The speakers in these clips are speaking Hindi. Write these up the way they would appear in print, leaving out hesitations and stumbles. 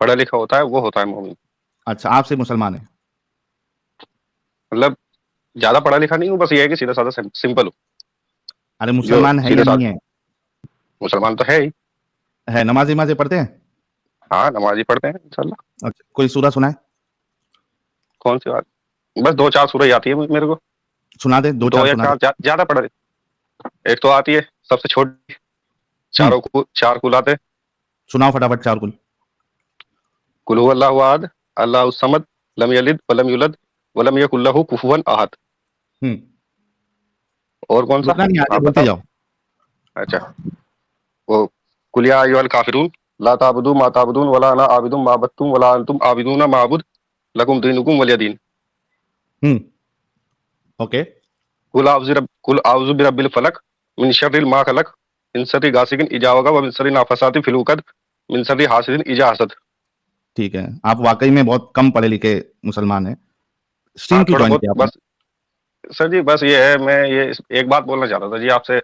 पढ़ा लिखा होता है वो होता है मोमिन। अच्छा, आपसे मुसलमान है? मतलब ज्यादा पढ़ा लिखा नहीं हूँ, बस ये है कि सीधा साधा सिंपल हूँ। अरे जो मुसलमान है सीधे या नहीं साधा है? मुसलमान तो है ही। है, नमाज इमाजे पढ़ते हैं? हाँ, नमाज ही पढ़ते हैं इंशाल्लाह। अच्छा, कोई सूरा सुनाए? कौन सी बात। बस दो चार सूरह आती है मेरे को। सुना दे, दो दो चार या सुना दे। चार, ज्यादा पढ़ा नहीं। एक तो आती है सबसे छोटी, हम्म, चार कुल आते हैं। सुनाओ फटाफट चार कुल। कुल हु अल्लाहु अहद, अल्लाहु समद, लम यलिद वलम यूलद वलम यकुल लहु कुफुवन अहद। हम्म, और कौन सा। रुकना नहीं, आगे आप बोलते बताओ। जाओ। अच्छा, वो कुल या अय्युहल काफिरून ला ताबुदू मा ताबुदून वला अना आबिदुम मा अबदतुम वला अंतुम आबिदूना मा अबुद लकुम दीनुकुम वलिय दीन। हम्म, ओके। कुल आउज़ु बिरब्बिल फलक मिन शर्रिल मा खलक मिन शर्रि गासिकिन इजा वक़ब व मिन शर्रि नाफासाति फिल उक़द मिन शर्रि हासिदिन इजा हसद। ठीक है, आप वाकई में बहुत कम पढ़े लिखे मुसलमान हैं। हाँ, स्ट्रीम क्यों थोड़ा ज्वाइन बहुत किया आपने? बस। सर जी बस ये है, मैं ये एक बात बोलना चाहता था जी आपसे।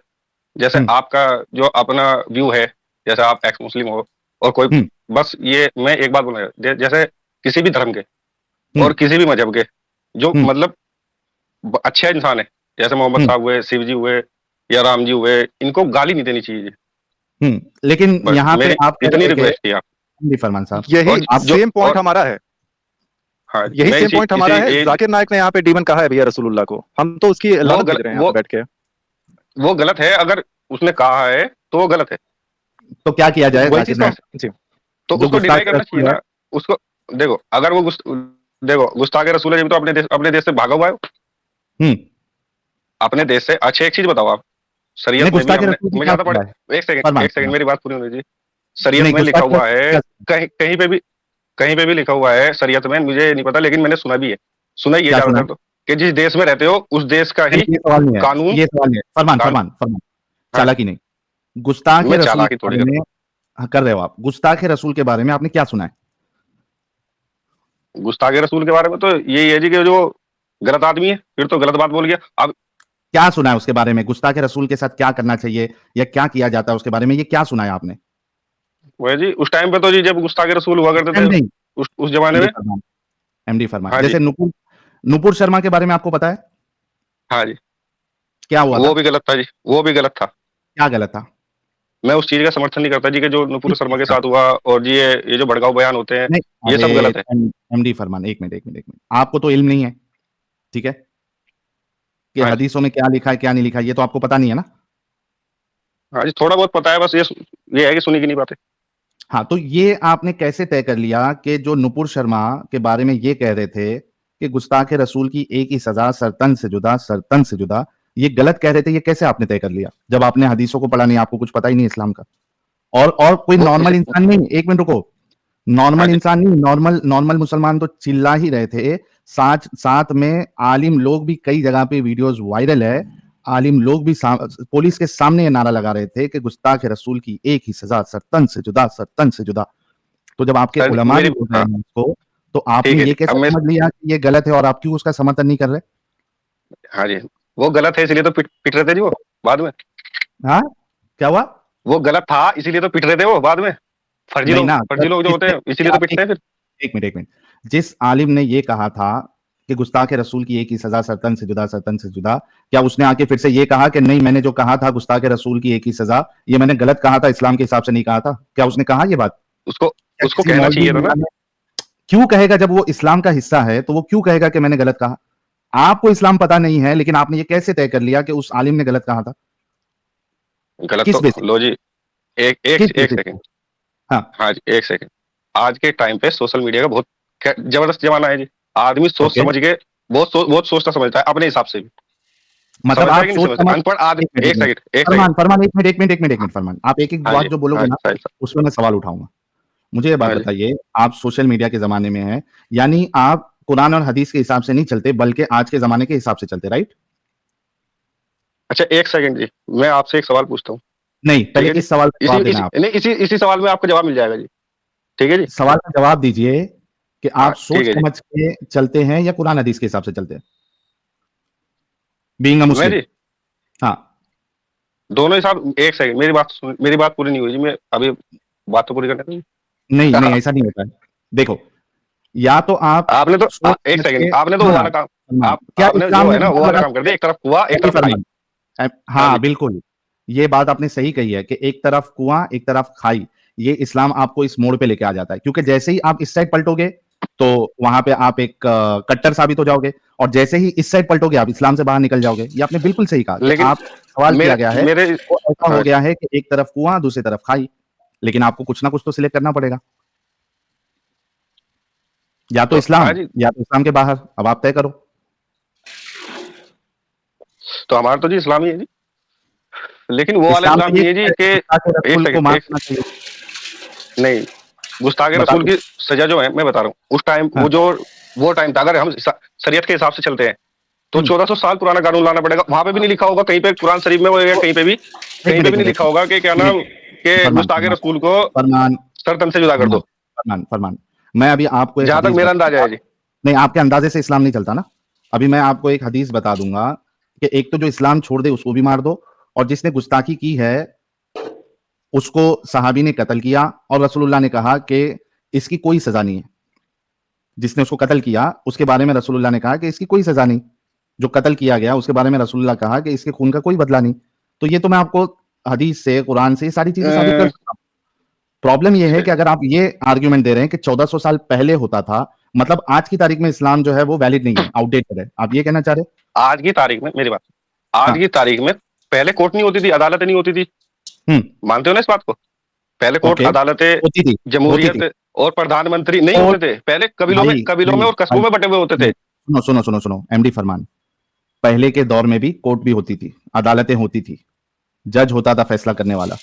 जैसे हम्म, आपका जो अपना व्यू है, जैसे आप एक्स मुस्लिम हो और कोई, हम्म, बस ये मैं एक बात बोलना जैसे किसी भी धर्म के हम्म, और किसी भी मजहब के जो हम्म, मतलब अच्छे इंसान है, जैसे मोहम्मद हम्म, साहब हुए, शिव जी हुए या राम जी हुए, इनको गाली नहीं देनी चाहिए जी। लेकिन बस यहाँ पे मेरी आप कह इतनी रहे थे, रिक्वेस्ट थी आप। जी फरमान साहब। यही और आप जो सेम पॉइंट और हमारा है। हाँ, यही मैं सेम इसी पॉइंट इसी हमारा है। ये जाकिर नायक ने यहाँ पे डीमन कहा है भैया रसूलुल्लाह को, हम तो उसकी वो लानत भेज रहे हैं यहाँ पे बैठ के। वो गलत है, अगर उसने कहा है तो वो गलत है। तो क्या किया तो जाए वही जाकिर चीज तो नायक? हम जी। तो जो उसको डिनाई गुस्ताख करना चाहिए रसूल है। ना। उसको देखो, अगर वो देखो गुस्ताख रसूल है जब, तो अपने देश से भागा हुआ है। हम्म, अपने देश से। अच्छा, एक चीज बताओ आप, नहीं, शरीयत में भी गुस्ताख हमने, रसूल की मैं क्या ज्यादा सजा है? पढ़े, फरमान एक सेकंड फरमान। मेरी बात पूरी होनी चाहिए। शरीयत नहीं, में लिखा गुस्ताख हुआ रसूल की है, क्या सजा है? कहीं पे भी लिखा हुआ है शरीयत में, मुझे नहीं पता लेकिन मैंने सुना भी है। सुना ही है क्या सुना ज्यादातर है? तो, कि जिस देश में रहते हो उस देश का ही नहीं, ये सवाल नहीं है, कानून ये सवाल नहीं है। फरमान कान फरमान फरमान। हाँ, चालाकी नहीं। गुस्ताख मैं रसूल चालाकी के थोड़ी बारे कर। में, हाँ, कर रहे हो आप। गुस्ताख रसूल के बारे में आपने क्या सुना है? गुस्ताखे रसूल के बारे में तो यही है जी कि जो गलत आदमी है, फिर तो गलत बात बोल गया अब। क्या सुना है उसके बारे में? गुस्ताख रसूल के साथ क्या करना चाहिए या क्या किया जाता है उसके बारे में, ये क्या सुना है आपने? वह जी उस टाइम पे तो जी जब गुस्ताखे रसूल हुआ करते टाइम थे, नहीं। उस जमाने एमडी में। फरमान, एमडी फरमान। हाँ जी, जैसे नुपुर, नुपुर शर्मा के बारे में आपको पता है हाँ जी। क्या हुआ था? वो भी गलत था जी, वो भी गलत था। क्या गलत था? मैं उस चीज का समर्थन नहीं करता जी कि जो नुपुर किस शर्मा चीज के का? साथ हुआ, और जी ये जो भड़काऊ बयान होते हैं, नहीं, ये अरे सब गलत है। एमडी फरमान, एक मिनट एक मिनट एक मिनट, आपको तो इल्म नहीं है, ठीक है, कि हाँ जी, हदीसों में क्या लिखा है क्या नहीं लिखा है, ये तो आपको पता नहीं है ना। हाँ जी, थोड़ा बहुत पता है, बस ये है कि सुनी की नहीं बातें। हाँ, तो ये आपने कैसे तय कर लिया कि जो नुपुर शर्मा के बारे में ये कह रहे थे कि गुस्ताखे रसूल की एक ही सजा, सरतन से जुदा, सरतन से जुदा, ये गलत कह रहे थे, ये कैसे आपने तय कर लिया जब आपने हदीसों को पढ़ा नहीं, आपको कुछ पता ही नहीं इस्लाम का? और कोई वो नॉर्मल इंसान नहीं, एक मिनट रुको, हाँ नॉर्मल जी, इंसान नहीं, नॉर्मल नॉर्मल मुसलमान तो चिल्ला ही रहे थे। साथ साथ में आलिम लोग भी, कई जगह पे वीडियोस वायरल है, आलिम लोग भी पुलिस के सामने ये नारा लगा रहे थे कि गुस्ताख रसूल की एक ही सजा, सरतन से जुदा, सरतन से जुदा। तो जब आपके सर उलमा भी मेरी बोल रहे हाँ, हैं इसको, तो आपने ठीक है ये जी, अब कैसे मैं समझ लिया कि ये गलत है और आप क्यों उसका समर्थन नहीं कर रहे? हाँ जी, वो गलत है इसलिए तो पिट रहे थे जी वो बाद में। हाँ, क्या हुआ? वो गलत था इसीलिए तो पिट रहे थे वो बाद में। नहीं ना, फर्जी लोग जो होते किसने, हैं इसीलिए तो आप पिटते हैं फिर। एक मिनट एक मिनट, जिस आलिम ने ये कहा था कि गुस्ताखे रसूल की एक ही सजा, सरतन से जुदा, सरतन से जुदा, क्या उसने आके फिर से ये कहा कि नहीं, मैंने जो कहा था गुस्ताखे रसूल की एक ही सजा, ये मैंने गलत कहा था, इस्लाम के हिसाब से नहीं कहा था? क्या उसने कहा ये बात? उसको क्या उसको किसी कहना मौलवी चाहिए था ना। मुल्ला ने? क्यों कहेगा, जब वो इस्लाम का हिस्सा है तो वो क्यों कहेगा कि मैंने गलत कहा? आपको इस्लाम पता नहीं है, लेकिन आपने ये कैसे तय कर लिया कि उस आलिम ने गलत कहा था? गलत किस तो बेसिस, लो जी, एक किस एक एक बेसिस पे? सेकंड। हाँ, हाँ जी, एक सेकंड। आज के टाइम पे सोशल मीडिया का बहुत जबरदस्त जमाना है जी। आदमी सोच ओके। समझ के बहुत सोचता समझता है अपने हिसाब से भी। मतलब समझता है आप कि नहीं सोच समझता, समझ, अनपढ़ आदमी। एक मिनट एक एक मिनट, सेकंड, एक सेकंड। फरमान फरमान, एक मिनट एक मिनट एक मिनट एक मिनट फरमान, आप एक एक हाँ बात जी, जो बोलोगे हाँ ना, जी, उसमें मैं सवाल उठाऊंगा। मुझे ये बात हाँ जी। बताइए, आप सोशल मीडिया के जमाने में हैं, यानी आप कुरान और हदीस के हिसाब से नहीं चलते, बल्कि आज के जमाने के हिसाब से चलते, राइट? अच्छा, एक सेकंड जी, मैं आपसे एक सवाल पूछता हूँ। नहीं, ठीक पहले है जी। इस सवाल का इसी जवाब देना इसी है आप। नहीं इसी सवाल में आपको जवाब मिल जाएगा जी। ठीक है जी। सवाल का जवाब दीजिए कि हाँ आप ठीक सोच है जी। समझ के चलते हैं या कुरान हदीस के हिसाब से चलते हैं, बीइंग अ मैं मुस्लिम? जी हाँ, दोनों हिसाब। एक सेकंड, मेरी बात पूरी नहीं हुई जी, मैं अभी बात तो पूरी करने दीजिए। नहीं नहीं ऐसा नहीं होता है। देखो, या तो आप आपने तो सोच एक समझ के सेकंड, आपने तो वो सुनो ना, वाला काम, सुनो ना, आप क्या आपने इस्लाम जो ने है ना वो बंधन वाला लगा काम कर दिया, एक तरफ कुआं एक एमडी तरफ खाई। फरमान हाँ हाँ जी। बिल्कुल, ये बात आपने सही कही है कि एक तरफ कुआं एक तरफ खाई। ये इस्लाम आपको इस मोड़ पे लेके आ जाता है, क्योंकि जैसे ही आप इस साइड पलटोगे तो वहां पे आप एक कट्टर साबित हो जाओगे, और जैसे ही इस साइड पलटोगे आप इस्लाम से बाहर निकल जाओगे। ये आपने बिल्कुल सही कहा कि लेकिन आप सवाल किया मेरे गया है, मेरे वो ऐसा हो हाँ जी। गया है कि एक तरफ कुआं दूसरी तरफ खाई, लेकिन आपको कुछ ना कुछ तो सिलेक्ट करना पड़ेगा, या तो तो हाँ इस्लाम जी, या तो इस्लाम के बाहर। अब आप तय करो। तो हमारा तो जी इस्लाम ही है जी, लेकिन वो वाला इस्लाम इस्लाम तो ये नहीं है जी कहता है कि कि गुस्ताखे एक रसूल को सेकंड माफ एक करना चाहिए। नहीं, गुस्ताखे बता रसूल दो। की सजा जो है मैं बता रहा हूँ, उस टाइम हाँ, वो टाइम था, अगर हम शरीयत के हिसाब से चलते हैं तो हम्म, 1400 साल पुराना कानून लाना पड़ेगा। वहां पे भी नहीं लिखा होगा कहीं पे, कुरान शरीफ में हो या तो कहीं पे भी नहीं एक लिखा होगा कि क्या मिनट, नाम कि फरमान गुस्ताखे फरमान रसूल को फरमान सरतन से जुदा कर फरमान दो। फरमान फरमान मैं अभी आपको एक जहां तक हदीस मेरा अंदाजा बताऊंगा। है जी। नहीं, आपके अंदाजे से इस्लाम नहीं चलता ना। अभी मैं आपको एक हदीस बता दूंगा कि एक तो जो इस्लाम छोड़ दे उसको भी मार दो, और जिसने गुस्ताखी की है उसको सहाबी ने कत्ल किया, और रसूलुल्लाह ने कहा कि इसकी कोई सजा नहीं है। जिसने उसको कत्ल किया उसके बारे में रसूलुल्लाह ने कहा कि इसकी कोई सजा नहीं। जो कत्ल किया गया उसके बारे में रसूलुल्लाह कहा कि इसके खून का कोई बदला नहीं। तो ये तो मैं आपको हदीस से, कुरान से, ये सारी चीजें साबित कर अ, सकता हूं। प्रॉब्लम ये है कि अगर आप ये आर्ग्यूमेंट दे रहे हैं कि 1400 साल पहले होता था, मतलब आज की तारीख में इस्लाम जो है वो वैलिड नहीं है, आउटडेटेड है, आप ये कहना चाह रहे आज की तारीख में मेरी बात, हैं? आज हाँ। की तारीख में पहले कोर्ट नहीं होती थी, अदालतें नहीं होती थी। हम्म। मानते हो ना इस बात को? पहले कोर्ट ओके। अदालतें, होती थी। होती थी। जमहूरियत और प्रधानमंत्री नहीं कोर्ट। होते थे पहले, भाई कबीलों में भाई और कस्बों भाई में बटे हुए होते थे। भाई, सुनो सुनो सुनो सुनो, एमडी फरमान, पहले के दौर में भी कोर्ट भी होती थी, अदालतें होती थी, जज होता था फैसला करने वाला,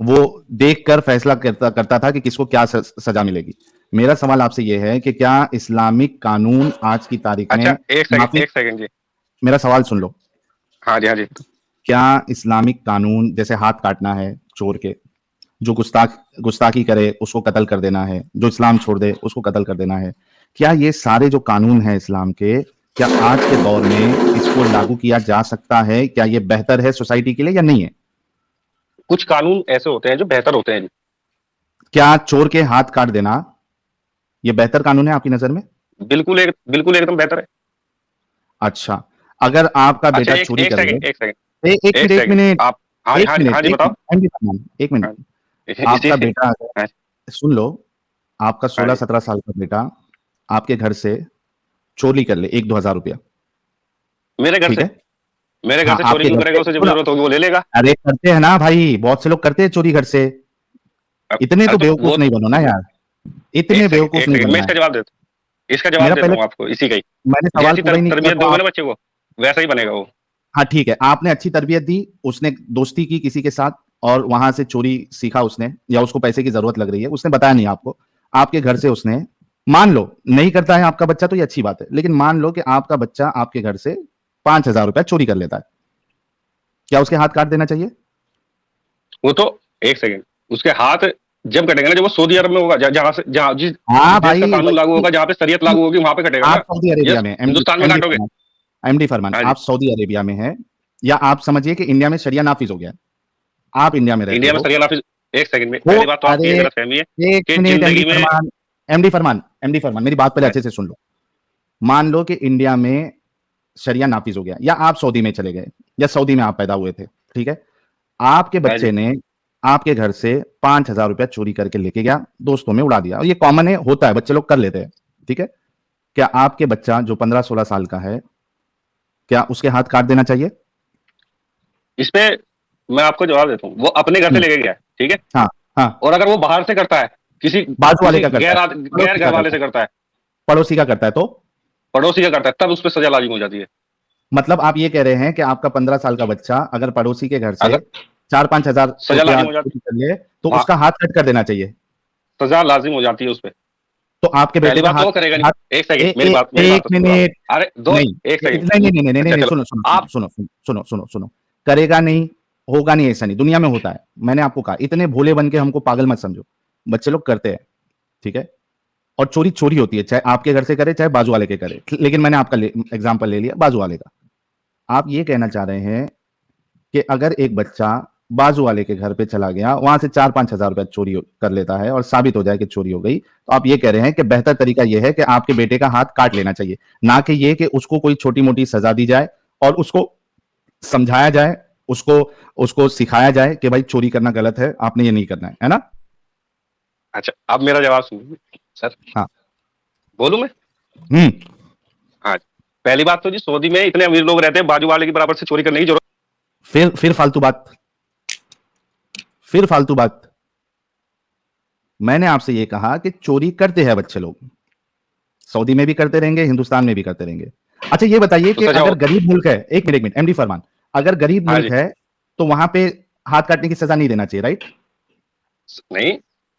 वो देख कर फैसला करता करता था कि किसको क्या सजा मिलेगी। मेरा सवाल आपसे यह है कि क्या इस्लामिक कानून आज की तारीख अच्छा में नाफिज, एक सेकंड जी। मेरा सवाल सुन लो, हाँ जी हाँ जी। क्या इस्लामिक कानून जैसे हाथ काटना है चोर के, जो गुस्ताखी करे उसको कत्ल कर देना है, जो इस्लाम छोड़ दे उसको कत्ल कर देना है, क्या ये सारे जो कानून हैं इस्लाम के, क्या आज के दौर में इसको लागू किया जा सकता है? क्या ये बेहतर है सोसाइटी के लिए या नहीं है? कुछ कानून ऐसे होते हैं जो बेहतर होते हैं जी। क्या चोर के हाथ काट देना ये बेहतर कानून है आपकी नजर में? बिल्कुल एकदम बेहतर है। अच्छा, अगर आपका अच्छा बेटा चोरी कर ले, एक मिनट, एक मिनट, आप, हाँ जी एक हाँ जी हाँ मिनट, जी एक बताओ। मिनट, एमडी फरमान, एक मिनट। हाँ जी आपका बेटा अगर, हाँ सुन लो, आपका हाँ सोलह जी। सत्रह साल का बेटा आपके घर से चोरी कर ले 1-2 हजार रुपया, मेरे घर ठीक से है? मेरे घर हाँ, से चोरी आपके क्यों घर करेगा? से, उसे जब सुनो, जरूरत होगी वो ले लेगा। अरे करते हैं ना भाई, बहुत से लोग करते हैं चोरी घर से। इतने अरे तो तो वो बेवकूफ नहीं बनो ना यार, इतने बेवकूफ एक नहीं सेकंड मैं बनना है। इसका जवाब देता हूँ, इसका जवाब मेरा देता पहले, हूँ आपको इसी का ही। मैंने सवाल जैसी पूरा ही नहीं किया तरबियत तो दोगे आप, ना बच्चे को, वैसा ही बनेगा वो। हाँ ठीक है, आपने अच्छी तरबियत दी, उसने दोस्ती की किसी के साथ और वहां से चोरी सीखा उसने, या उसको पैसे की जरूरत लग रही है, उसने बताया नहीं आपको, आपके घर से उसने, मान लो नहीं करता है आपका बच्चा तो ये अच्छी बात है, लेकिन मान लो कि आपका बच्चा आपके घर से 5,000 रुपया चोरी कर लेता है, क्या उसके हाथ काट देना चाहिए? वो तो एक सेकंड, उसके हाथ जब कटेगा ना जब वो सऊदी अरब में होगा, जहां से जहां जिस हाँ देश का भाई कानून लागू वही, होगा, जहां पे शरीयत लागू होगी वहां पे कटेगा आप ना। सऊदी ये अरेबिया में, एमडी हिंदुस्तान में एमडी काटोगे? फरमान, एमडी फरमान, हाँ जी। आप सऊदी अरेबिया में हैं, या आप समझिए कि इंडिया में शरिया नाफिज हो गया है, आप इंडिया में रहते इंडिया में हो, शरिया नाफिज, एक सेकंड में वो, पहली बात तो आपकी अरे ये गलतफहमी है एक कि मिनट एमडी जिंदगी में। फरमान, एमडी फरमान, एमडी फरमान, मेरी बात पहले हाँ अच्छे से सुन लो। मान लो कि इंडिया में शरिया नाफिज हो गया, या आप सऊदी में चले गए, या सऊदी में आप पैदा हुए थे, ठीक है? आपके हाँ जी। बच्चे ने आपके घर से 5,000 रुपया चोरी करके लेके गया, दोस्तों में उड़ा दिया, और ये कॉमन है, होता है, बच्चे लोग कर लेते हैं, ठीक है? क्या आपके बच्चा जो 15-16 साल का है, क्या उसके हाथ काट देना चाहिए? इस पे मैं आपको जवाब देता हूँ, वो अपने घर से हम्म, लेके गया है, ठीक है। हाँ हाँ, और अगर वो बाहर से करता है, किसी बाजू वाले किसी का करता है, गैर पड़ोसी का घर वाले करता से है, करता है, पड़ोसी का करता है, तो पड़ोसी का करता है, तब उस पर सजा लाजिम हो जाती है। मतलब आप ये कह रहे हैं कि आपका 15 साल का बच्चा अगर पड़ोसी के घर से अगर 4-5 हजार सजा रुपया लाजिम हो जाती चोरी कर ले तो वहाँ उसका हाथ कट कर देना चाहिए? सजा लाजिम हो जाती है उस पर। तो आपके बेटे पहली का बात तो हाथ, वो करेगा हाथ, नहीं, एक सेकंड ए, ए, मेरी बात एक तो सुनो आप। मिनट, अरे दो, नहीं एक सेकंड। नहीं नहीं नहीं नहीं नहीं अच्छा नहीं, चलो सुनो सुनो आप, सुनो सुनो सुनो सुनो सुनो, करेगा नहीं, होगा नहीं, ऐसा नहीं, दुनिया में होता है, मैंने आपको कहा, इतने भोले बन के हमको पागल मत समझो, बच्चे लोग करते हैं, ठीक है? और चोरी चोरी होती है, चाहे आपके घर से करे चाहे बाजू वाले के करे, लेकिन मैंने आपका एग्जाम्पल ले लिया बाजू वाले का। आप ये कहना चाह रहे हैं कि अगर एक बच्चा बाजू वाले के घर पे चला गया, वहां से 4-5 हजार रुपया चोरी कर लेता है और साबित हो जाए कि चोरी हो गई, तो आप ये कह रहे हैं कि बेहतर तरीका यह है कि आपके बेटे का हाथ काट लेना चाहिए, ना कि ये कि उसको कोई छोटी मोटी सजा दी जाए और उसको समझाया जाए, उसको उसको सिखाया जाए कि भाई चोरी करना गलत है, आपने ये नहीं करना है ना? अच्छा, अब मेरा जवाब सुनिए सर। हाँ। बोलूं मैं? हम्म। हाँ, पहली बात तो जी, सऊदी में इतने अमीर लोग रहते हैं, बाजू वाले की बराबर से चोरी करने की जरूरत। फिर फालतू बात, फिर फालतू बात। मैंने आपसे ये कहा कि चोरी करते हैं बच्चे लोग, सऊदी में भी करते रहेंगे, हिंदुस्तान में भी करते रहेंगे। अच्छा ये बताइए तो कि सजा अगर हो। गरीब मुल्क है, एक मिनट एमडी फरमान, अगर गरीब हाँ मुल्क जी। है तो वहां पे हाथ काटने की सजा नहीं देना चाहिए, राइट? नहीं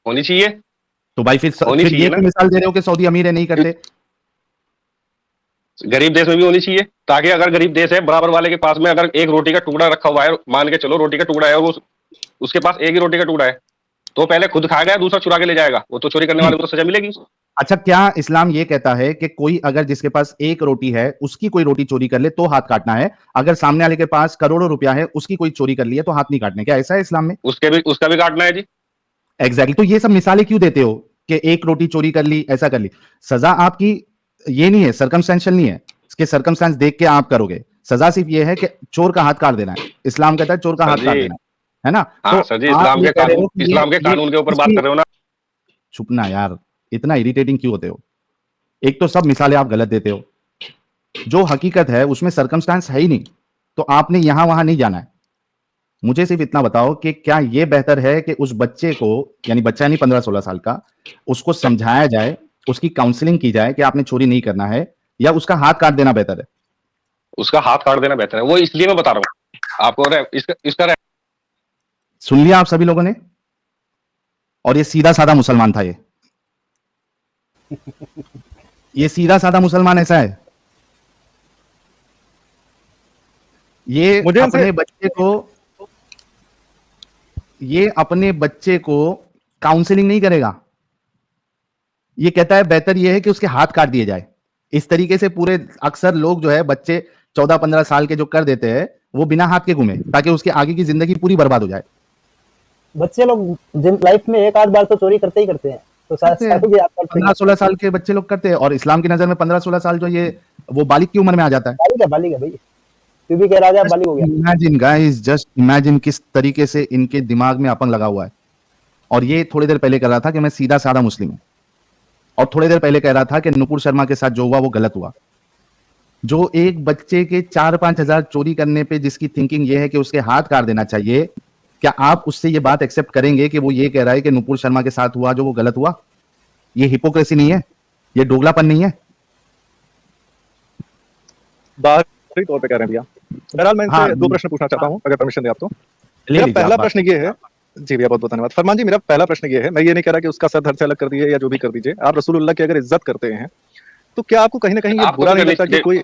होनी चाहिए, तो भाई होनी फिर ये चाहिए ना। क्यों मिसाल दे रहे हो कि सऊदी अमीर है नहीं करते? गरीब देश में भी होनी चाहिए, ताकि अगर गरीब देश है, बराबर वाले के पास में अगर एक रोटी का टुकड़ा रखा हुआ है, मान के चलो रोटी का टुकड़ा है, वो उसके पास एक ही रोटी का टुकड़ा है, तो पहले खुद खाएगा, दूसरा चुरा के ले जाएगा, वो तो चोरी करने वाले को तो सजा मिलेगी। अच्छा, क्या इस्लाम ये कहता है कि कोई अगर जिसके पास एक रोटी है उसकी कोई रोटी चोरी कर ले तो हाथ काटना है, अगर सामने वाले के पास करोड़ों रुपया है उसकी कोई चोरी कर ली है तो हाथ नहीं काटने? क्या ऐसा है इस्लाम में? उसका भी काटना है जी। एग्जैक्टली। तो ये सब मिसालें क्यों देते हो कि एक रोटी चोरी कर ली, ऐसा कर ली? सजा आपकी ये नहीं है, सर्कमस्टेंशियल नहीं है, इसके सर्कमस्टेंस देख के आप करोगे। सजा सिर्फ ये है कि चोर का हाथ काट देना है, इस्लाम कहता है चोर का सर हाथ काट जी, देना है ना? हाँ तो सर जी, आप ये कह रहे हो कि इस्लाम के कानून के ऊपर बात कर रहे हो ना। छुपना यार, इतना इरिटेटिंग क्यों होते हो? एक तो सब मिसालें आप गलत देते हो, जो हकीकत है उसमें सर्कमस्टांस है ही नहीं, तो आपने यहां वहां नहीं जाना है। मुझे सिर्फ इतना बताओ कि क्या यह बेहतर है कि उस बच्चे को, यानी बच्चा नहीं 15-16 साल का, उसको समझाया जाए, उसकी काउंसलिंग की जाए कि आपने चोरी नहीं करना है, या उसका हाथ काट देना बेहतर है? उसका हाथ काट देना बेहतर है, वो इसलिए मैं बता रहा हूँ आपको। इसका सुन लिया आप सभी लोगों ने? और ये सीधा साधा मुसलमान था, ये सीधा साधा मुसलमान ऐसा है, ये मुझे अपने बच्चे को काउंसलिंग नहीं करेगा, ये कहता है बेहतर ये है कि उसके हाथ काट दिए जाए। इस तरीके से पूरे अक्सर लोग जो है बच्चे 14-15 साल के जो कर देते हैं वो बिना हाथ के घूमे, ताकि उसके आगे की जिंदगी पूरी बर्बाद हो जाए। बच्चे लोग लाइफ में एक आध बार तो चोरी करते ही करते हैं, तो 15-16 साल के बच्चे लोग करते हैं, और इस्लाम की नजर में 15-16 साल जो ये वो बालिग की उम्र में आ जाता है। बालिग है भाई, तू भी कह रहा है बालिग हो गया। इमेजिन गाइस, जस्ट इमेजिन किस तरीके से इनके दिमाग में अपंग लगा हुआ है। और ये थोड़ी देर पहले कह रहा था कि मैं सीधा साधा मुस्लिम हूं, और थोड़ी देर पहले कह रहा था कि नुपुर शर्मा के साथ जो हुआ वो गलत हुआ। जो एक बच्चे के 4-5 हजार चोरी करने पे जिसकी थिंकिंग ये है कि उसके हाथ काट देना चाहिए, क्या आप उससे ये बात एक्सेप्ट करेंगे कि वो ये कह रहा है कि नुपुर शर्मा के साथ हुआ जो वो गलत हुआ? ये हिपोक्रेसी नहीं है? ये दोगलापन नहीं है? बाहरी तौर पे कह रहे हैं भैया। बहरहाल मैं इनसे दो प्रश्न पूछना चाहता हूँ, अगर परमिशन दे आप तो। मेरा पहला प्रश्न ये है, जी भैया बहुत बहुत धन्यवाद। फरमान जी, मेरा पहला प्रश्न ये है, मैं ये नहीं कह रहा कि उसका सर धड़ से अलग कर दीजिए या जो भी कर दीजिए, आप रसूलुल्लाह की अगर इज्जत करते हैं तो क्या आपको कहीं ना कहीं ये बुरा नहीं लगता कि कोई,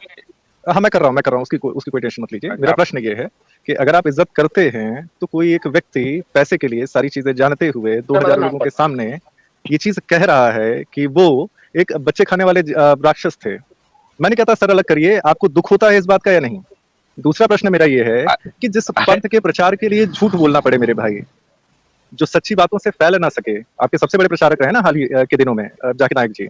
हाँ मैं कर रहा हूँ, उसकी कोई टेंशन मत लीजिए। मेरा प्रश्न ये है कि अगर आप इज्जत करते हैं तो कोई एक व्यक्ति पैसे के लिए सारी चीजें जानते हुए 2000 लोगों के सामने ये चीज कह रहा है कि वो एक बच्चे खाने वाले राक्षस थे, मैंने कहता सर अलग करिए, आपको दुख होता है इस बात का या नहीं? दूसरा प्रश्न मेरा ये है कि जिस पंथ के प्रचार के लिए झूठ बोलना पड़े मेरे भाई, जो सच्ची बातों से फैल ना सके, आपके सबसे बड़े प्रचारक रहे ना हाल ही के दिनों में जाकिर नायक जी,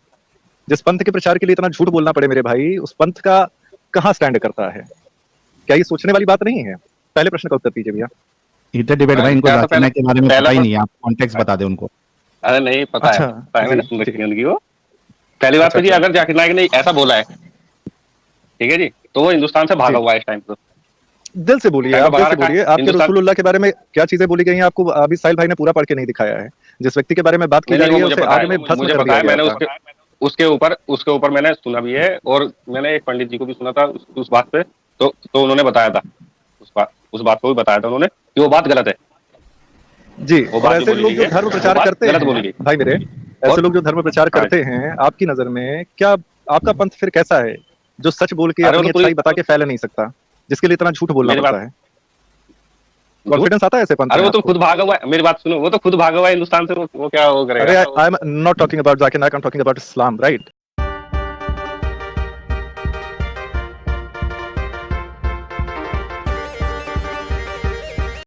जिस पंथ के प्रचार के लिए इतना झूठ बोलना पड़े मेरे भाई, उस पंथ का कहाँ स्टैंड करता है? क्या ये सोचने वाली बात नहीं है? पहले प्रश्न का उत्तर दीजिए भैया। हीटेड डिबेट भाई, इनको जाकिर नायक के बारे में पता ही नहीं है, आप कॉन्टेक्स्ट बता दें उनको। अरे नहीं पता है, मैंने सुन रखी है उनकी वो। पहली बात तो जी, अगर जाकिर नायक ने ऐसा बोला है, ठीक है जी, तो वो हिंदुस्तान से भागा हुआ है इस टाइम पर। दिल से बोलिए, आप दिल से बोलिए, आपके रसूलुल्लाह के बारे में क्या चीजें बोली गई हैं आपको अभी साहिल भाई ने पूरा पढ़ के नहीं दिखाया है। जिस व्यक्ति के बारे में बात की जा रही है उसे आग में भस्म कर दिया गया था। उसके ऊपर मैंने सुना भी है, और मैंने एक पंडित जी को भी सुना था उस बात पे, तो उन्होंने बताया था, उस बात को भी बताया था उन्होंने कि वो बात गलत है जी। और ऐसे लोग जो धर्म प्रचार करते हैं भाई मेरे, ऐसे लोग जो धर्म प्रचार करते हैं, आपकी नजर में क्या आपका पंथ फिर कैसा है जो सच बोल के अपनी अच्छाई बता के फैल नहीं सकता, जिसके लिए इतना झूठ बोलना पड़ता है? कॉन्फिडेंस आता है ऐसे पंथ? अरे वो तो खुद भागा हुआ है, मेरी बात सुनो, वो तो खुद भागा हुआ है हिंदुस्तान से, वो क्या वो करेगा? अरे I am not talking about Zakir Naik, I am talking about Islam, right?